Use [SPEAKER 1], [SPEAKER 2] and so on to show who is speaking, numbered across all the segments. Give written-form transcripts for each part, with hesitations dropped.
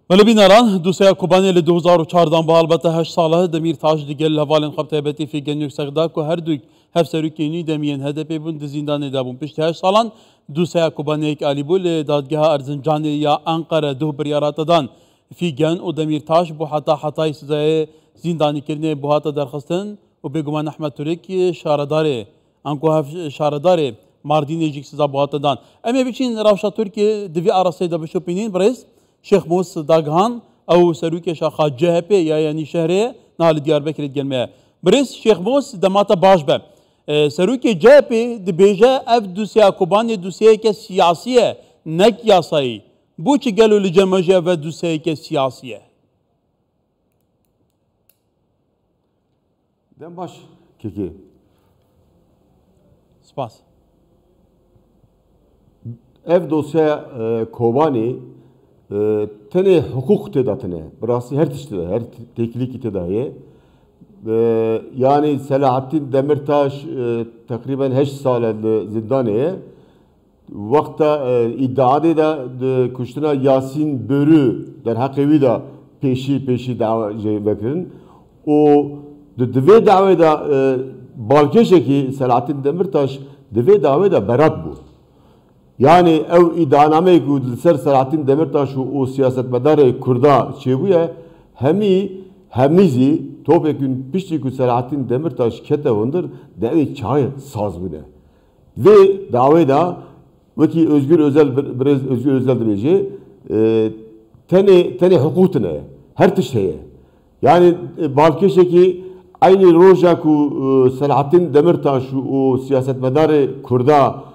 [SPEAKER 1] Melebîn eran Dûseya Kobaniyê li 2004 bi helbeta 8 sala Demirtaş digel li hevalên xebtebetî fêgeniyek sexda ku her du hevserokên nû demiyên HDP bûn di zîndanê de bûn. Piştî 8 salan Dûseya Kobaniyek alîbû li dadgeha Erzincanê ya Ankara duh biryara dan fîgen û Demirtaş bû heta hetayê sizayê zîndanîkirinê bû hata derxistin û bêguman Ehmed Turek şaredarê an ku hev şaredarê Mardînê jî siza bû hata dan. Em ê biçîn rewşa Tirkiye di vî arasteyê de bişopînin birêz Şeyh Mus Daghan ew serokê şaxa CHP ya yanî şehrê nali Diyarbekirê gelmeye. Birêz Şeyh Mus demata baş be. Serokê CHP dibêje ev dûseya Kobaniyê dûseyeke siyasî ye nek yasayî. Bûçi gelo li cemajiya ve dûseyeke siyasî ye?
[SPEAKER 2] Dem baş keki.
[SPEAKER 1] Spas.
[SPEAKER 2] Ev dosya Kobani tene hukuk tedatine, burası her tişte, her teknik tedahiye. Yani Selahattin Demirtaş takriben 8 sal zindaneye. Vakta iddiada da kuştuna Yasin Börü der hakkı da peşi dava vekirin. O dve davada balkeşeki Selahattin Demirtaş dve davada berat bu. Yani ev iddianameyi ku ser Selahattin Demirtaş o siyasetmedarı Kurda çebuye hemizi topyekün pişti ku Selahattin Demirtaş ketevundur devi çay saz bine. Ve davada veki Özgür Özel diyeceği tene hukukune her tişteye. Yani balkeşeki aynı roja ku Selahattin Demirtaş o siyasetmedarı Kurda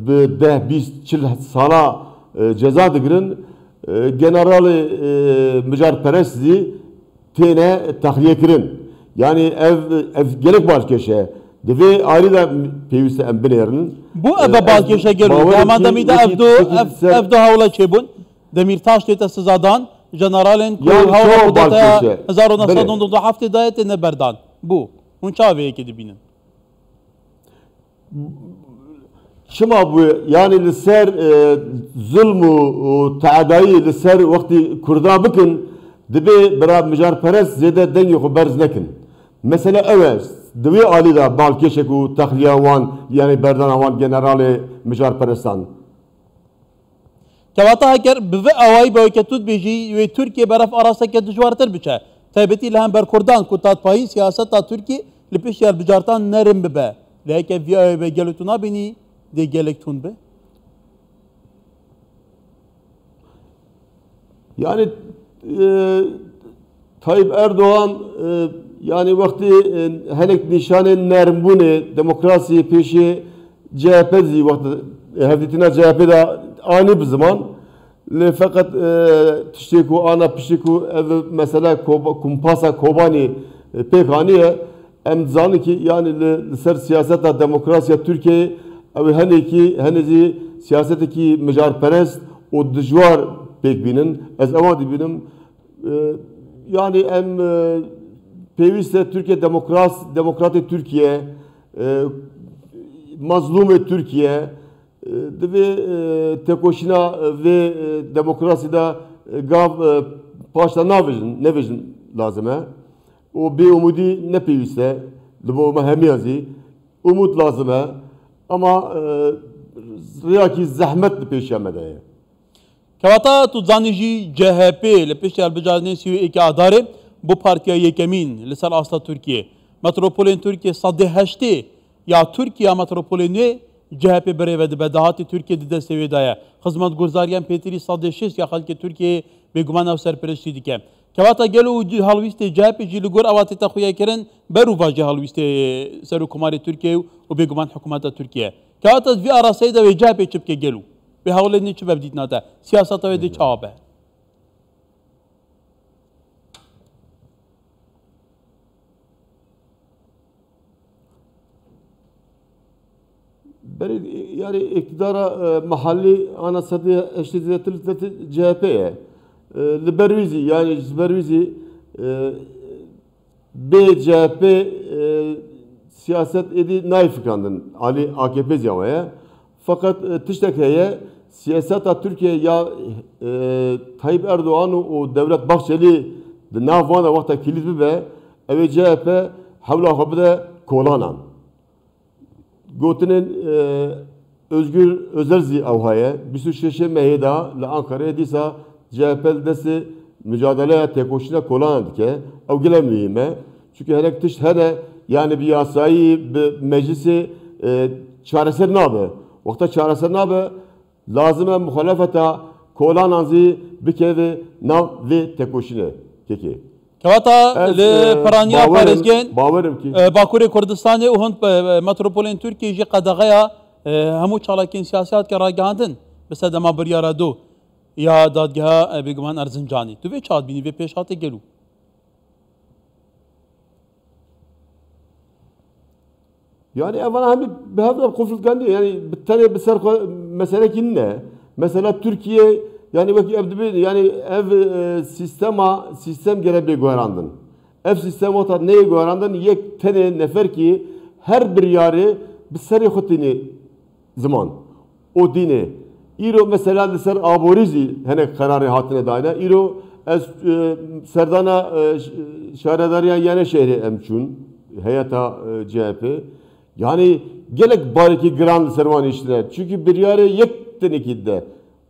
[SPEAKER 2] به 20 sala ceza dikirin generali mücarperestli tene tahliye kirin. Yani ev gerek balkeşe ve ayrı da peyviste em binerin.
[SPEAKER 1] Bu eve balkeşe geliyor. Hemen demide evde havla çebun. Demirtaş tete sızadan generalin ku havla kudeta 1997 dayete ne berdan. Bu. Hun çaveye ki dibinin.
[SPEAKER 2] Şima bu yani liser zulmü taadayı liser vakti Kurda bıkın dibe bera mücarperest zede den yok berz nekin. Mesela evet dibe ali da balkeşeku tahliyawan yani berdan awan generali mücarperestan.
[SPEAKER 1] Kevata haker bive avay boyketut beji ve Türkiye beraf arasa ke dijwartir biçe. Taybeti leham ber Kurdan ku tat payın siyaseta Türkiye lipiş yer bicartan nerim bibe. Leke vi avay gelutuna beni de gelektun be?
[SPEAKER 2] Yani Tayyip Erdoğan yani vakti henek nişanın nermbune demokrasi peşi CHP zi vakti hevdetine CHP'de ani bir zaman fakat tişteku ana pişteku mesela kumpasa Kobani pekaniye emzanı ki yani ser siyaseta demokrasiya Türkiye ev henezi siyasetteki mücarperest o dijwar pek binin ez evadi binim yani em peviste Türkiye demokrati Türkiye mazlume Türkiye ve tekoşina ve demokraside gav paşta ne vejin lazım he o bir umudi ne peviste bu mahemiyazi umut lazım he ama riyaki zahmet peşemede.
[SPEAKER 1] Kevata tu zaniji CHP le peşel bejarne siyo iki adarı bu partiya yekemin li ser asla Türkiye. Metropolên Türkiye sadde heşti ya Türkiye metropoleni CHP berevedi bedahati Türkiye de seviyedaya. Hizmet guzariyen Petri sadde şiş ya halki Türkiye beguman ev serperişti dike. Kevata gelo halviste CHP jiligor avati taxuya kirin beru vaji halviste serukumari Türkiye و beguman hükümete Türkiye. Kevata vi arasayda ve CHP çıpke gelo. Ve havleni çıbab ditnata. Siyasata ve de çabe.
[SPEAKER 2] Yani iktidara mahalli anasadi eşitliği CHP'ye Libervizi yani Libervizi BCHP siyaset edi naif kandın Ali AKP ziyavaya fakat tiştekeye siyaseta Türkiye ya Tayyip Erdoğan o Devlet Bahçeli navvana vakta kilit bibe ev CHP havla habde kolanan. Gotinin Özgür Özerzi avhaya bir sürü şeşe meyda la Ankara'ya disa CHP desi mücadeleye tek hoşuna kolanan dike. Ev gele mühime. Çünkü her ektiş hele yani bir yasayı bir meclisi çareser nabe. Vakta çareser nabe lazım muhalefeta kolananzi bikevi nav ve tek hoşuna. Keki.
[SPEAKER 1] Kevata li Piraniya Parêzgên
[SPEAKER 2] bawerim ki
[SPEAKER 1] Bakurê Kurdistanê û hûn metropolên Tirkiyê jî qedexeya hemû çalakên siyasî ke ragihandin bi sedema biryara do ya dadgeha bêguman Erzincanê. Tu vê çi bînî vê pêşhatê gelû?
[SPEAKER 2] yani evvela hem bir hafta konflikt yani bir tane bir ser mesele ki ne? Mesela Türkiye yani belki yani ev sistem gene bir güverandın. Ev sistem ota neye güverandın? Yek tane nefer ki her bir yarı bir seri xutini zaman. O dini. İro mesela ser aborizi hene kararı hatine dayna. İro serdana şehredariyan yani şehri emçun. Hayata CHP. Yani gelek bariki grand servan işler. Çünkü bir yarı yek tane kidde.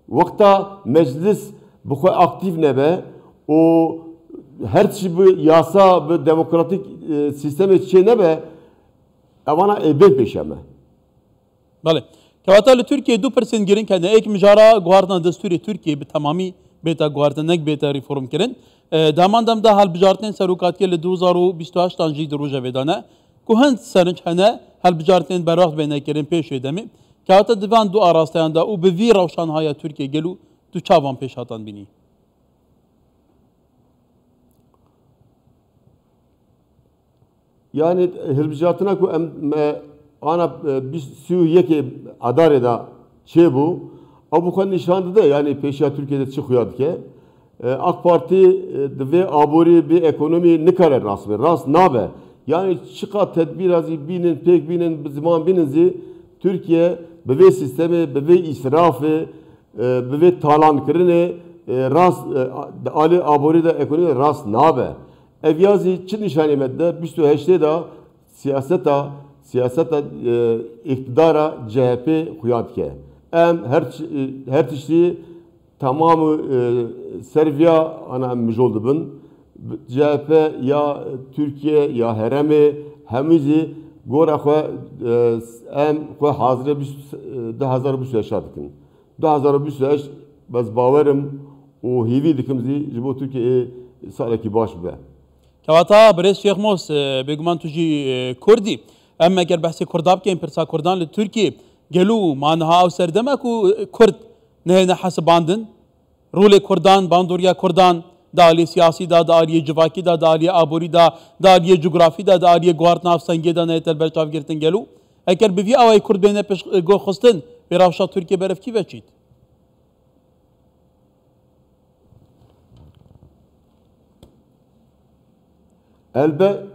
[SPEAKER 2] Vakta meclis bu kadar aktif ne be? O her şey bu yasa, bu demokratik sistem için ne be? Avana ebe peşeme.
[SPEAKER 1] Bale. Kevata li Türkiye 2% girin kene ek mijara guardan desturi Türkiye bi tamamî bêta guardanek bêta reform kirin. Daman dem da helbijartên serokatiye li 2028 tan jî di rojevê de ne. Ku hind serinç hene helbijartên berwaxt bêne kirin pêşê demê. Kevata divan du arastayan da û bi vî rewşanhaya Türkiye gelû tu çavan pêşhatan bînî.
[SPEAKER 2] Yani helbijatına ku ana bir sü yeki adare da şey bu. Bu kan nişandı da yani peşa Türkiye'de çıkıyordu ki AK Parti ve abori bir ekonomi ne kadar rasmi rast nabe. Yani çıka tedbir azı binin pek binin zaman bininzi Türkiye beve sistemi beve israfı beve talan kırını rast ali abori da ekonomi rast nabe. Evyazi çin nişani medde bir sürü heşte da siyaseta iktidara CHP kuyatke. Her tişti tamamı Serbiya ana mjoldu bun. CHP ya Türkiye ya heremi hemizi gora xwe em xwe hazire 2025 dikin. 2025 bes bawerim û hêvî dikim zî ji bo Tirkiyeyê salekî baş bibe.
[SPEAKER 1] Kevata Birêz Şêx Mos bêguman tu jî Kurdî. Em eger behsê Kurda bikin pirsa Kurdan li Tirkiye gelû maniha ew serdeme ku Kurd nehêne hesibandin. Rolê Kurdan, bandoriya Kurdan da aliyê siyasî da, da aliyê civakî da, da aliyê aborî da, da aliyê cografî da, da aliyê guhart navsengê da nehêtel berçavgirtin gelû. Eger bi vî awayê Kurd bêne pêşgoxistin vê rewşa Tirkiye berevkî veçît.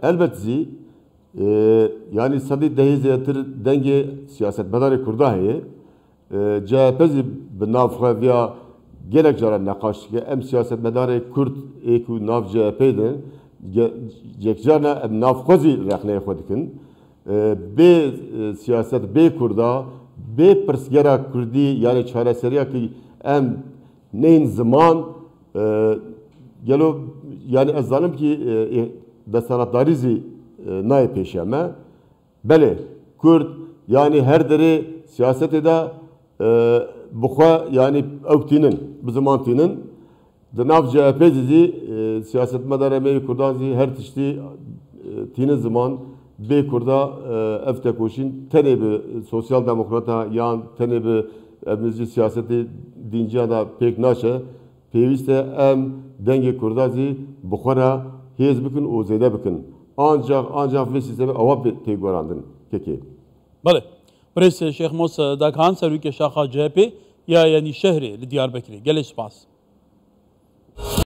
[SPEAKER 2] Elbet zî yani sadî dehê zêtir dengê siyasetmedarê Kurda heye CHP zî bi nav xwe gelek cara neqaş dike em siyasetmedarê Kurd ê ku nav CHP din yekcarna em nav xwe zî rexneyê xwe dikin bê siyaset bê Kurda bê pirsgera Kurdî yani çareseriya ki em neyên ziman gelo yani ez zanim ki desanatdarî zî nayê pêşeme belê Kurd yani her derê siyasetê de bixwe yani ew tînin bi ziman tînin di nav CHP zî siyasetmedara me Kurdan zî her tiştî tînin ziman bê Kurda ev tekoşîn tenê bi sosyal demokrata yan tenê bi evimizî siyasetê dînciya da pêk naçe pêwîst e em dengê Kurda zî bixwe re hêz bikin û zêde bikin. Ancak vê sistemê ewa tê gorandin kekê.
[SPEAKER 1] Bale. Birêz Şêx Mos daghan serokê şaxa CHP ya yanî şehrê li Diyarbekirê. Gelê spas.